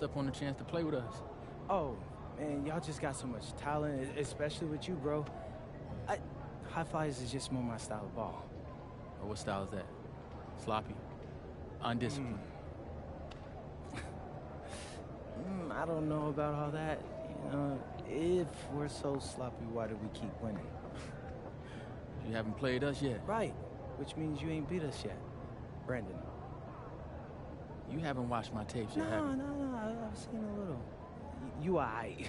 up on the chance to play with us. Oh, man, y'all just got so much talent, especially with you, bro. High Flyers is just more my style of ball. Or what style is that? Sloppy? Undisciplined? I don't know about all that. You know, if we're so sloppy, why do we keep winning? You haven't played us yet. Right, which means you ain't beat us yet. Brandon. You haven't watched my tapes yet, have you? No, I've seen a little. You aight.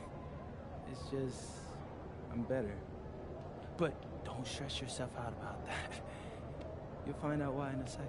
It's just, I'm better. But don't stress yourself out about that. You'll find out why in a second.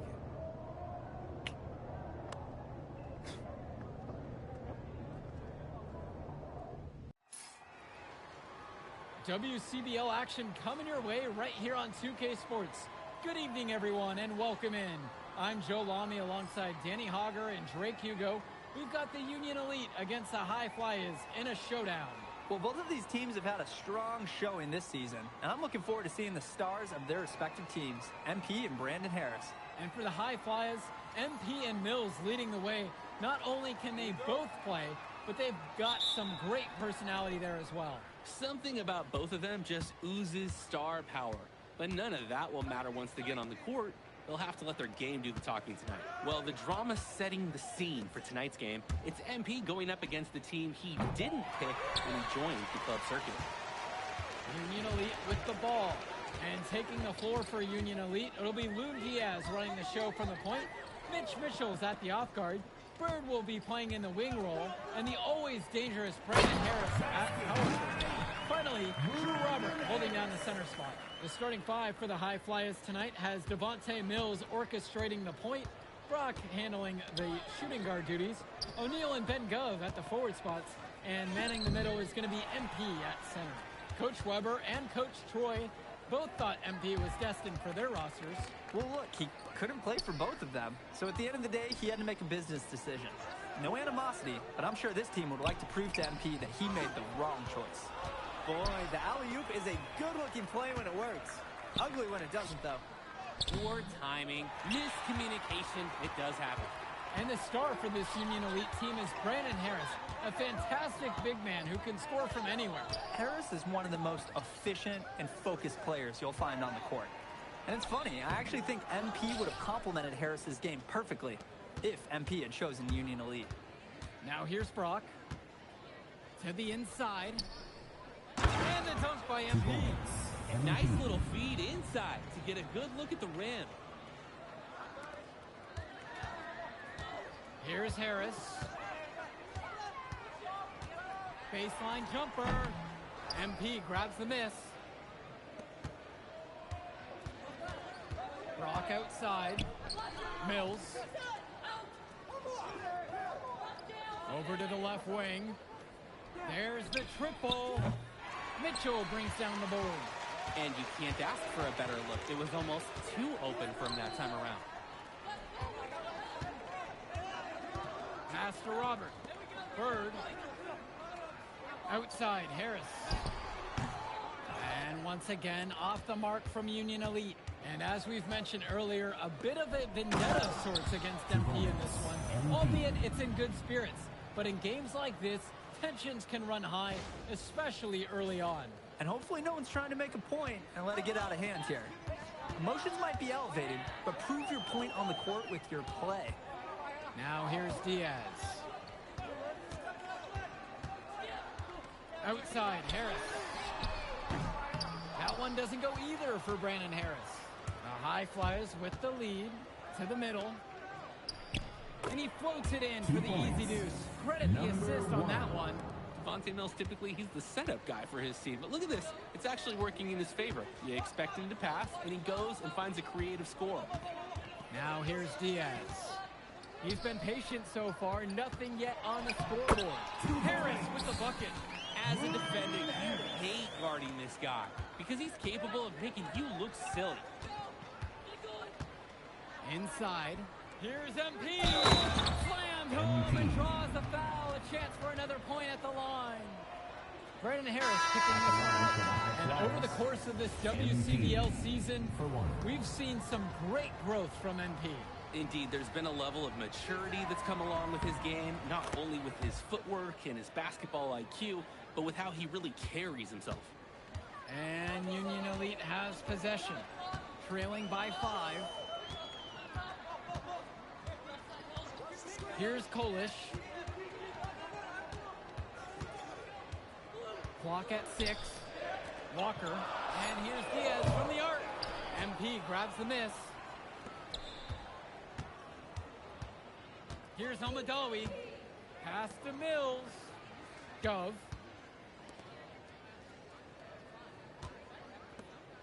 WCBL action coming your way right here on 2K Sports. Good evening, everyone, and welcome in. I'm Joe Lamy alongside Danny Hogger and Drake Hugo. We've got the Union Elite against the High Flyers in a showdown. Well, both of these teams have had a strong showing this season, and I'm looking forward to seeing the stars of their respective teams, MP and Brandon Harris. And for the High Flyers, MP and Mills leading the way. Not only can they both play, but they've got some great personality there as well. Something about both of them just oozes star power. But none of that will matter once they get on the court. They'll have to let their game do the talking tonight. Well, the drama setting the scene for tonight's game, it's MP going up against the team he didn't pick when he joined the club circuit. Union Elite with the ball. And taking the floor for Union Elite, it'll be Loon Diaz running the show from the point. Mitch Mitchell's at the off guard. Bird will be playing in the wing role. And the always dangerous Brandon Harris at power forward. Finally, Drew Robert holding down the center spot. The starting five for the High Flyers tonight has Devontae Mills orchestrating the point, Brock handling the shooting guard duties, O'Neal and Ben Gov at the forward spots, and manning the middle is going to be MP at center. Coach Weber and Coach Troy both thought MP was destined for their rosters. Well, look, he couldn't play for both of them, so at the end of the day, he had to make a business decision. No animosity, but I'm sure this team would like to prove to MP that he made the wrong choice. Boy, the alley-oop is a good-looking play when it works. Ugly when it doesn't, though. Poor timing, miscommunication, it does happen. And the star for this Union Elite team is Brandon Harris, a fantastic big man who can score from anywhere. Harris is one of the most efficient and focused players you'll find on the court. And it's funny, I actually think MP would have complemented Harris's game perfectly if MP had chosen Union Elite. Now here's Brock. To the inside. And the dunk by MP. Nice little feed inside to get a good look at the rim. Here's Harris. Baseline jumper. MP grabs the miss. Brock outside. Mills. Over to the left wing. There's the triple. Mitchell brings down the board. And you can't ask for a better look. It was almost too open from that time around. Pass to Robert. Bird. Outside, Harris. And once again, off the mark from Union Elite. And as we've mentioned earlier, a bit of a vendetta of sorts against MP in this one. Albeit it's in good spirits. But in games like this, tensions can run high, especially early on. And hopefully no one's trying to make a point and let it get out of hand here. Emotions might be elevated, but prove your point on the court with your play. Now here's Diaz. Outside, Harris. That one doesn't go either for Brandon Harris. The High Flyers with the lead to the middle. And he floats it in for the easy deuce. Credit the assist on that one. Devontae Mills, typically he's the setup guy for his team. But look at this. It's actually working in his favor. You expect him to pass, and he goes and finds a creative score. Now here's Diaz. He's been patient so far. Nothing yet on the scoreboard. Harris with the bucket. As a defender, you hate guarding this guy because he's capable of making you look silly. Inside. Here's MP. Slammed home and draws the foul. A chance for another point at the line. Brandon Harris picking this up. And over the course of this WCBL season, we've seen some great growth from MP. Indeed, there's been a level of maturity that's come along with his game, not only with his footwork and his basketball IQ, but with how he really carries himself. And Union Elite has possession, trailing by 5. Here's Kolish. Clock at 6. Walker. And here's Diaz from the arc. MP grabs the miss. Here's Hamadawi. Pass to Mills. Gov.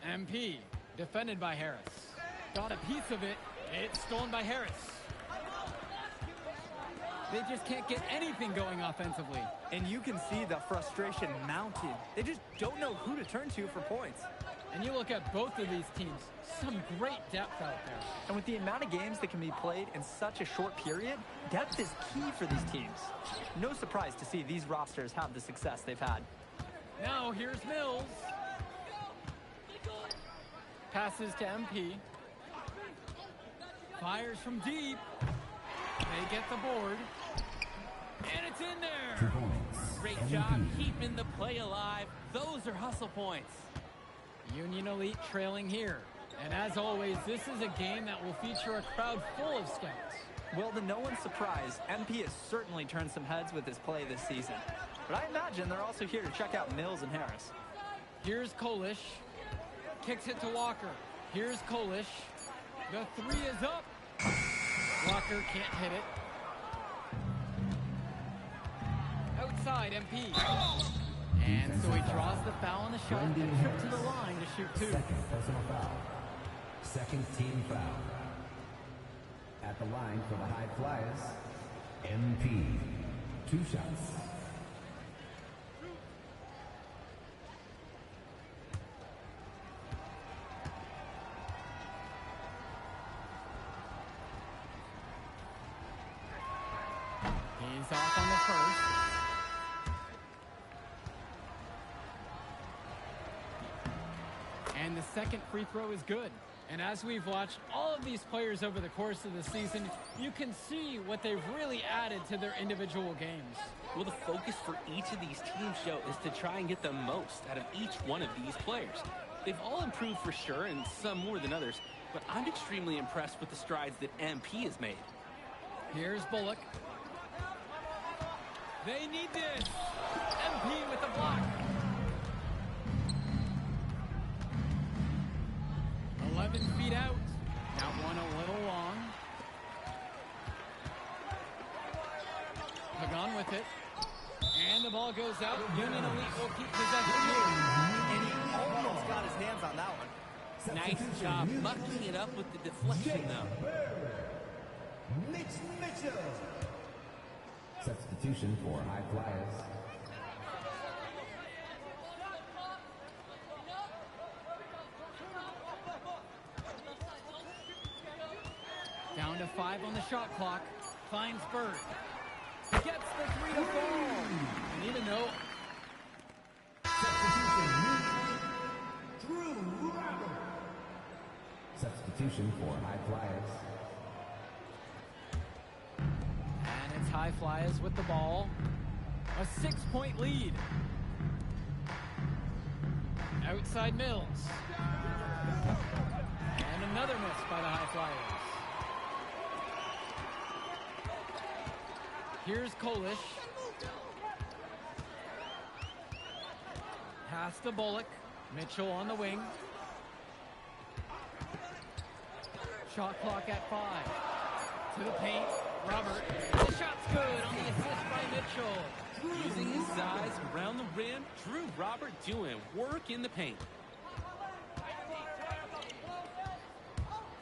MP. Defended by Harris. Got a piece of it. It's stolen by Harris. They just can't get anything going offensively. And you can see the frustration mounting. They just don't know who to turn to for points. And you look at both of these teams, some great depth out there. And with the amount of games that can be played in such a short period, depth is key for these teams. No surprise to see these rosters have the success they've had. Now here's Mills. Passes to MP. Fires from deep. They get the board. And it's in there. Great job keeping the play alive. Those are hustle points. Union Elite trailing here. And as always, this is a game that will feature a crowd full of scouts. Well, to no one's surprise, MP has certainly turned some heads with his play this season. But I imagine they're also here to check out Mills and Harris. Here's Kolish. Kicks it to Walker. Here's Kolish. The 3 is up. Walker can't hit it. Outside MP. And so he draws the foul on the shot and trip to the line to shoot 2. Second personal foul. Second team foul. At the line for the High Flyers, MP. 2 shots. He's off on the first. And the second free throw is good. And as we've watched all of these players over the course of the season, you can see what they've really added to their individual games. Well, the focus for each of these teams, Joe, is to try and get the most out of each one of these players. They've all improved for sure, and some more than others, but I'm extremely impressed with the strides that MP has made. Here's Bullock. They need this. MP with the block. 11 feet out. That one a little long. Pagan with it. And the ball goes out. Union Elite will keep possession here. And he almost got his hands on that one. Nice job mucking it up with the deflection, though. Mitch Mitchell. Substitution for High Flyers. Down to 5 on the shot clock. Finds Bird. Gets the 3 to fall. I need to know. Substitution for High Flyers. And it's High Flyers with the ball. A 6-point lead. Outside Mills. And another miss by the High Flyers. Here's Kolish. Pass to Bullock. Mitchell on the wing. Shot clock at 5. To the paint. Robert. The shot's good on the assist by Mitchell. Using his size around the rim, Drew Robert doing work in the paint.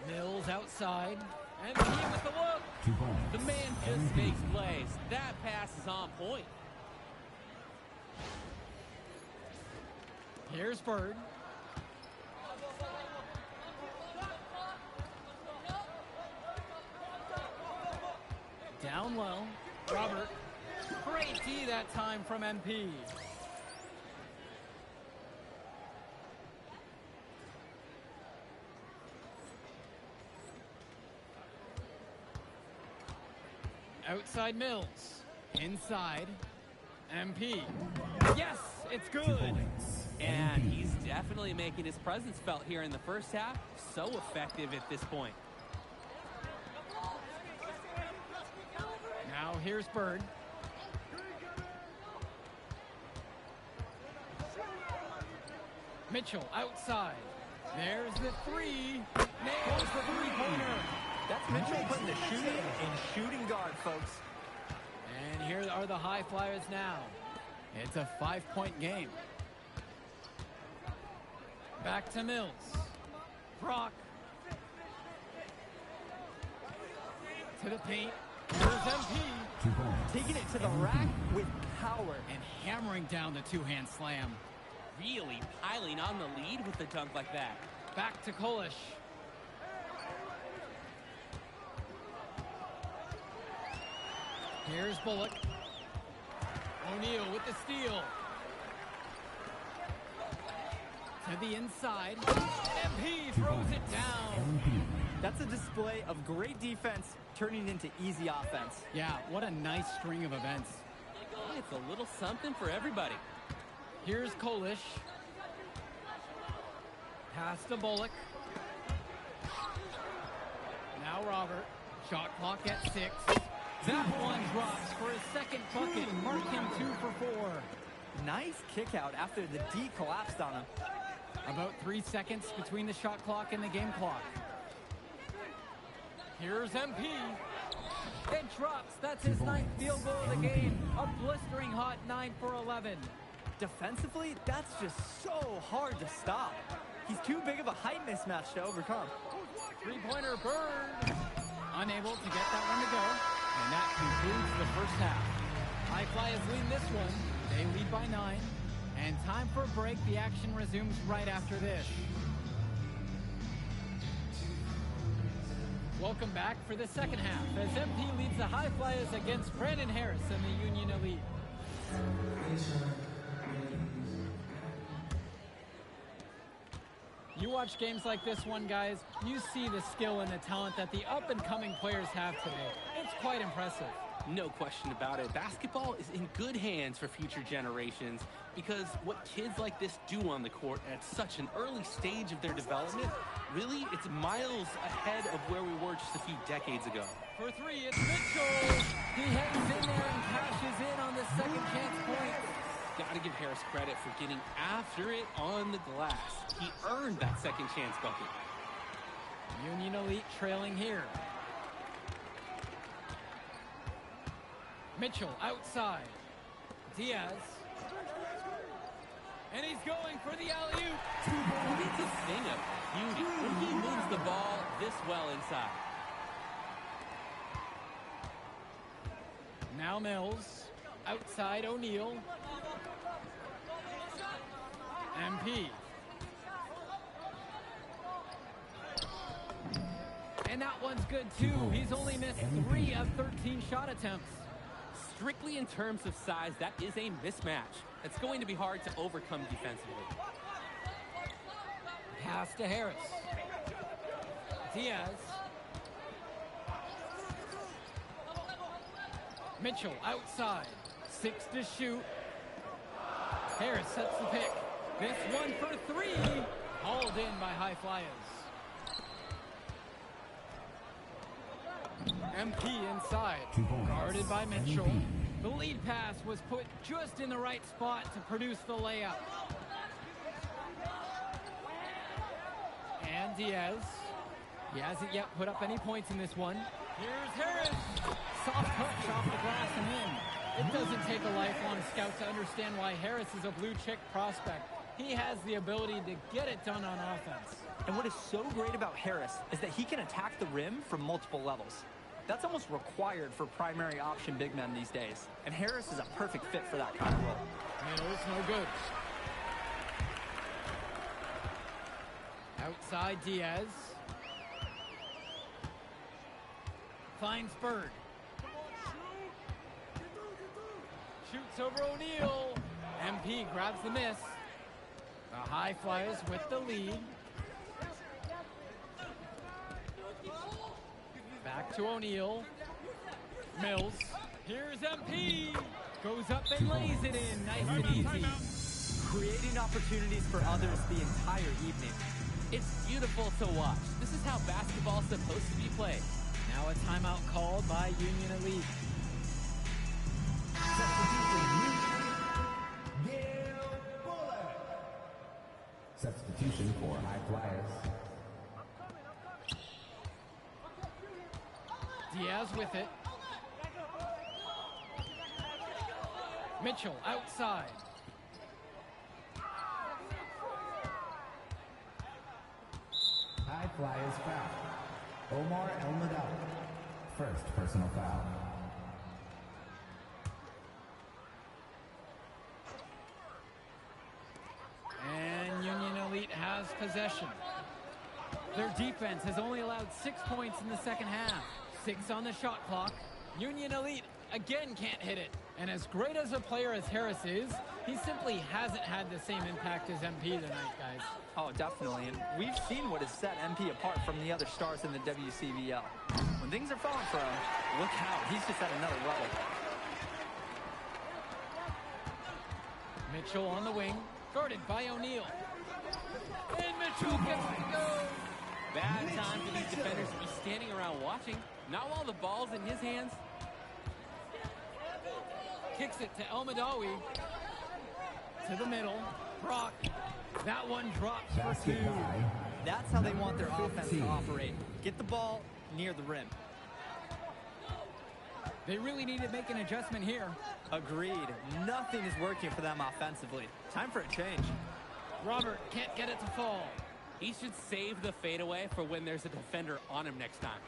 Mills outside. And he with the look. 2 points. The man just makes plays. That pass is on point. Here's Bird. Down low. Robert. Great D that time from MP. Outside Mills. Inside. MP. Yes, it's 2 good. points. And MP. he's definitely making his presence felt here in the first half. So effective at this point. Now here's Bird. Mitchell outside. There's the three. Nails the three-pointer. That's Mitchell putting the shooting in shooting guard, folks. And here are the High Flyers now. It's a 5-point game. Back to Mills. Brock. To the paint. Here's MP. 2 points. Taking it to the rack with power. And hammering down the two-hand slam. Really piling on the lead with the dunk like that. Back to Kolish. Here's Bullock. O'Neal with the steal. To the inside. MP throws it down. MP. That's a display of great defense turning into easy offense. Yeah, what a nice string of events. It's a little something for everybody. Here's Kolish. Pass to Bullock. Now Robert. Shot clock at 6. That one drops for his second bucket. Mark him 2 for 4. Nice kick out after the D collapsed on him. About 3 seconds between the shot clock and the game clock. Here's MP. It drops. That's his 9th field goal of the game. A blistering hot 9 for 11. Defensively, that's just so hard to stop. He's too big of a height mismatch to overcome. Three-pointer Bird. Unable to get that one to go. And that concludes the first half. High Flyers lead this one. They lead by 9. And time for a break. The action resumes right after this. Welcome back for the second half as MP leads the High Flyers against Brandon Harris and the Union Elite. You watch games like this one, guys, you see the skill and the talent that the up-and-coming players have today. It's quite impressive. No question about it. Basketball is in good hands for future generations because what kids like this do on the court at such an early stage of their development, really, it's miles ahead of where we were just a few decades ago. For 3, it's Mitchell. He hangs in there and cashes in on the second chance point. Got to give Harris credit for getting after it on the glass. He earned that second chance bucket. Union Elite trailing here. Mitchell outside. Diaz. And he's going for the alley-oop. It's a thing of beauty when he moves the ball this well inside. Now Mills. Outside O'Neal. MP. And that one's good too. He's only missed 3 of 13 shot attempts. Strictly in terms of size, that is a mismatch. It's going to be hard to overcome defensively. Pass to Harris. Diaz. Mitchell outside. 6 to shoot. Harris sets the pick. This one for 3. Hauled in by High Flyers. MP inside. 2 points. Guarded by Mitchell. MP. The lead pass was put just in the right spot to produce the layup. And Diaz. He hasn't yet put up any points in this one. Here's Harris. Soft touch off the glass and in. It doesn't take a lifelong scout to understand why Harris is a blue-chip prospect. He has the ability to get it done on offense. And what is so great about Harris is that he can attack the rim from multiple levels. That's almost required for primary option big men these days. And Harris is a perfect fit for that kind of role. Mills, no good. Outside Diaz. Finds Bird. Shoots over O'Neal. MP grabs the miss. The High Flyers with the lead. Back to O'Neal. Mills. Here's MP. Goes up and lays it in. Nice and easy. Creating opportunities for others the entire evening. It's beautiful to watch. This is how basketball's supposed to be played. Now a timeout called by Union Elite. Substitution for High Flyers. Diaz with it. Mitchell outside. High Flyers foul. Omar El-Madawi. First personal foul. And Union Elite has possession. Their defense has only allowed 6 points in the second half. 6 on the shot clock. Union Elite again can't hit it. And as great as a player as Harris is, he simply hasn't had the same impact as MP tonight, guys. Oh, definitely. And we've seen what has set MP apart from the other stars in the WCBL. When things are falling for him, look out. He's just at another level. Mitchell on the wing, guarded by O'Neal. And Mitchell gets to go. Bad time for these defenders to be standing around watching. Not while the ball's in his hands. Kicks it to El-Madawi. To the middle. Brock. That one drops for 2. Basket by That's how they want their offense to 15. operate. Get the ball near the rim. They really need to make an adjustment here. Agreed. Nothing is working for them offensively. Time for a change. Robert can't get it to fall. He should save the fadeaway for when there's a defender on him next time.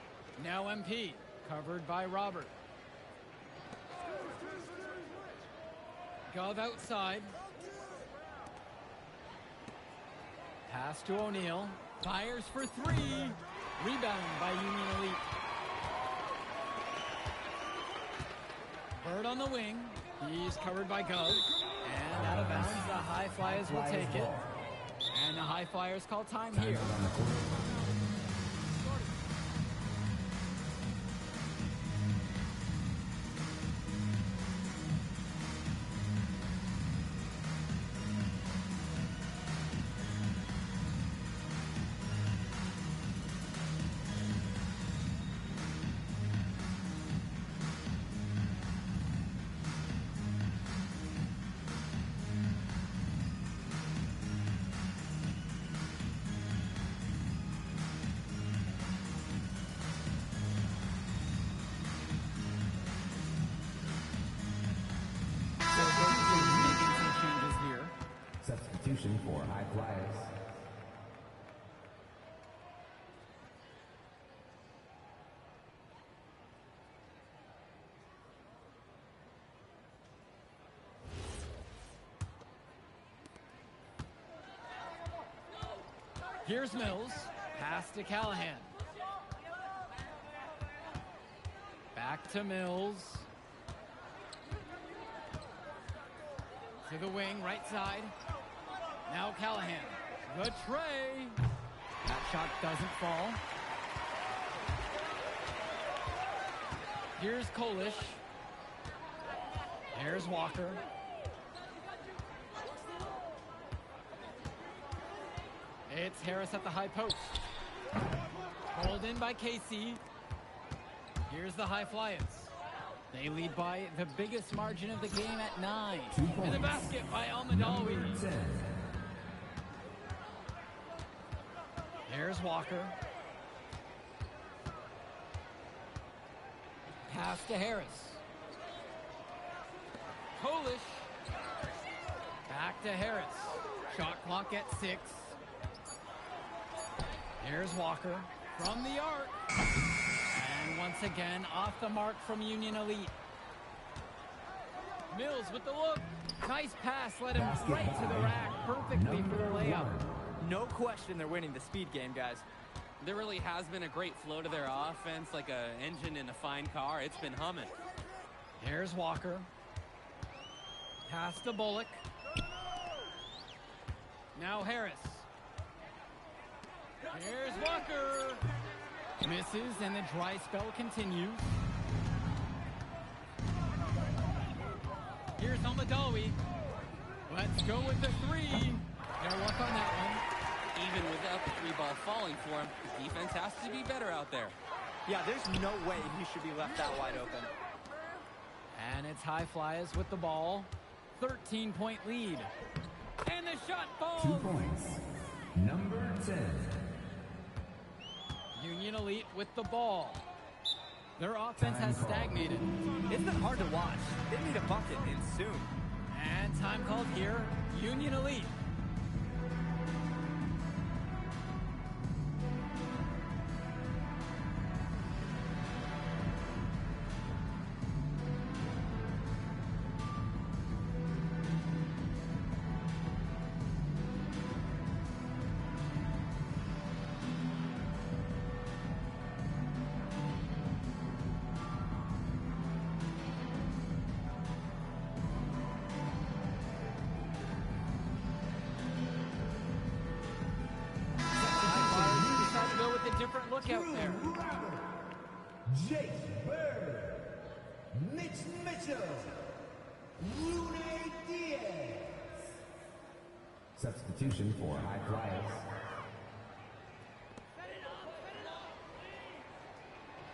Now MP, covered by Robert. Gov outside. Pass to O'Neal. Fires for 3. Rebound by Union Elite. Bird on the wing. He's covered by Gov. And out of bounds, the High Flyers will take it. And the High Flyers call time here. Timeout on the court. Substitution for High Flyers. Here's Mills. Pass to Callahan. Back to Mills. To the wing, right side. Now Callahan. The tray. That shot doesn't fall. Here's Kolish. Here's Walker. It's Harris at the high post. Pulled in by Casey. Here's the High Flyers. They lead by the biggest margin of the game at 9. In the basket by El-Madawi. Here's Walker. Pass to Harris. Kolish. Back to Harris. Shot clock at 6. Here's Walker from the arc. And once again, off the mark from Union Elite. Mills with the look. Nice pass, led him right to the rack perfectly for the layup. No question they're winning the speed game, guys. There really has been a great flow to their offense, like an engine in a fine car. It's been humming. Here's Walker. Pass to Bullock. Now Harris. Here's Walker. Misses, and the dry spell continues. Here's Almadawi. Let's go with the three. They'll work on that one. Even without the three ball falling for him, the defense has to be better out there. Yeah, there's no way he should be left that wide open. And it's High Flyers with the ball. 13-point lead. And the shot 2 falls. points. Number 10. Union Elite with the ball. Their offense has stagnated. It's been hard to watch. They need a bucket and soon. And time called here. Union Elite. Different look out there. Jake Bird. Mitch Mitchell. Rune Diaz. Substitution for High Flyers.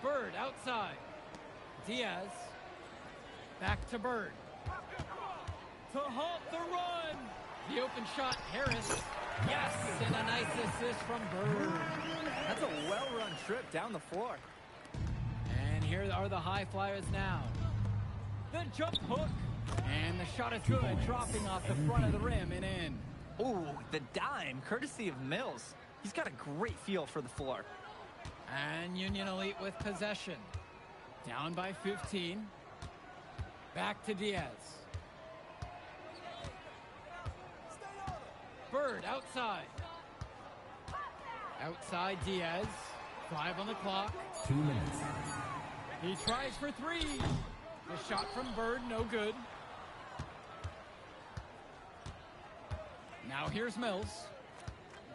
Bird outside. Diaz. Back to Bird. To halt the run. The open shot, Harris. Yes, and a nice assist from Bird. That's a well-run trip down the floor. And here are the High Flyers now. The jump hook. And the shot is good, dropping off the front of the rim and in. Ooh, the dime, courtesy of Mills. He's got a great feel for the floor. And Union Elite with possession. Down by 15. Back to Diaz. Bird outside. Outside Diaz. 5 on the clock. 2 minutes. He tries for three. The shot from Bird, no good. Now here's Mills.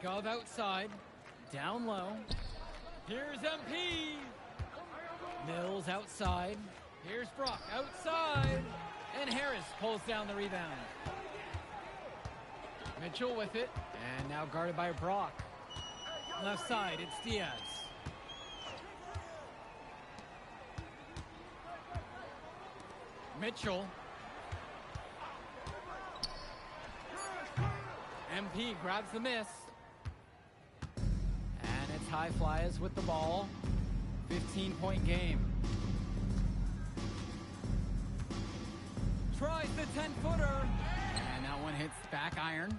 Gov outside. Down low. Here's MP. Mills outside. Here's Brock outside. And Harris pulls down the rebound. Mitchell with it. And now guarded by Brock. Left side, it's Diaz. Mitchell. MP grabs the miss. And it's High Flyers with the ball. 15-point game. Tries the 10-footer. And that one hits back iron.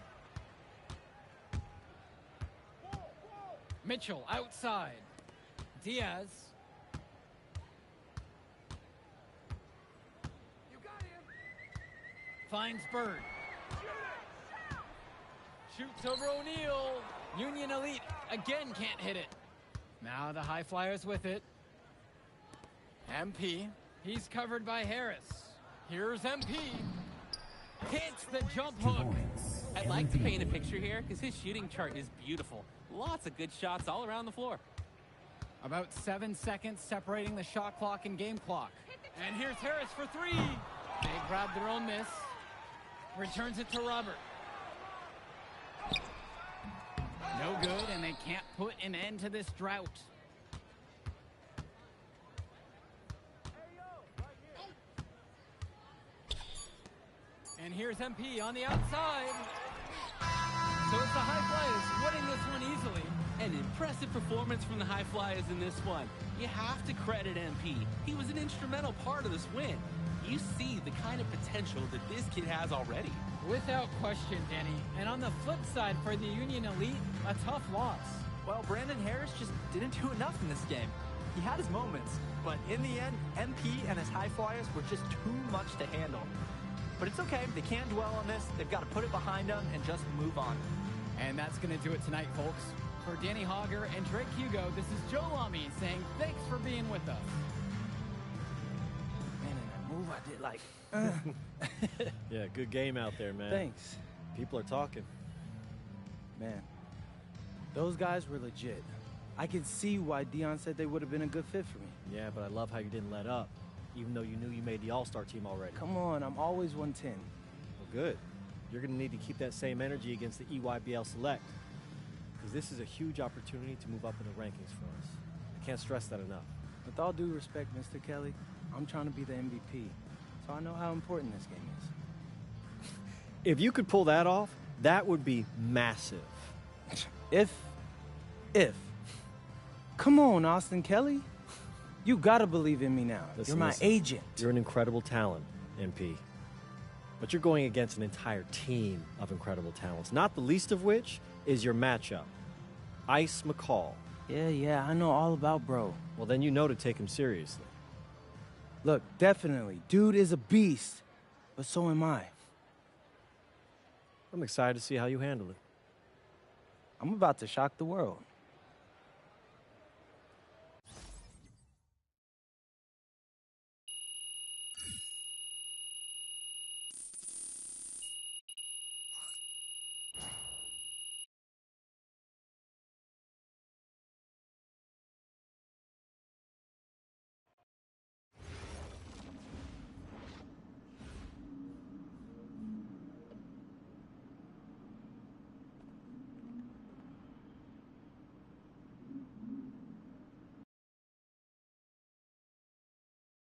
Mitchell outside. Diaz. Finds Bird. Shoots over O'Neal. Union Elite again can't hit it. Now the High Flyers with it. MP. He's covered by Harris. Here's MP. Hits the jump 2 hook. points. I'd like to MP. paint a picture here because his shooting chart is beautiful. Lots of good shots all around the floor. About 7 seconds separating the shot clock and game clock. And here's Harris for three. They grab their own miss. Returns it to Robert. No good, and they can't put an end to this drought. And here's MP on the outside. So it's the High Flyers winning this one easily. An impressive performance from the High Flyers in this one. You have to credit MP. He was an instrumental part of this win. You see the kind of potential that this kid has already. Without question, Danny. And on the flip side for the Union Elite, a tough loss. Well, Brandon Harris just didn't do enough in this game. He had his moments, but in the end, MP and his High Flyers were just too much to handle. But it's okay. They can't dwell on this. They've got to put it behind them and just move on. And that's going to do it tonight, folks. For Danny Hogger and Drake Hugo, this is Joe Lamy saying thanks for being with us. Man, in that move I did like, Yeah, good game out there, man. thanks. People are talking. Man, those guys were legit. I can see why Dion said they would have been a good fit for me. Yeah, but I love how you didn't let up. even though you knew you made the All-Star team already. Come on, I'm always 110. Well, good. You're going to need to keep that same energy against the EYBL Select, because this is a huge opportunity to move up in the rankings for us. I can't stress that enough. With all due respect, Mr. Kelly, I'm trying to be the MVP, so I know how important this game is. If you could pull that off, that would be massive. If. Come on, Austin Kelly. You gotta believe in me now. Listen, You're my listen. agent. You're an incredible talent, MP. But you're going against an entire team of incredible talents, not the least of which is your matchup, Ice McCall. Yeah, I know all about bro. Well, then you know to take him seriously. Look, definitely, dude is a beast, but so am I. I'm excited to see how you handle it. I'm about to shock the world.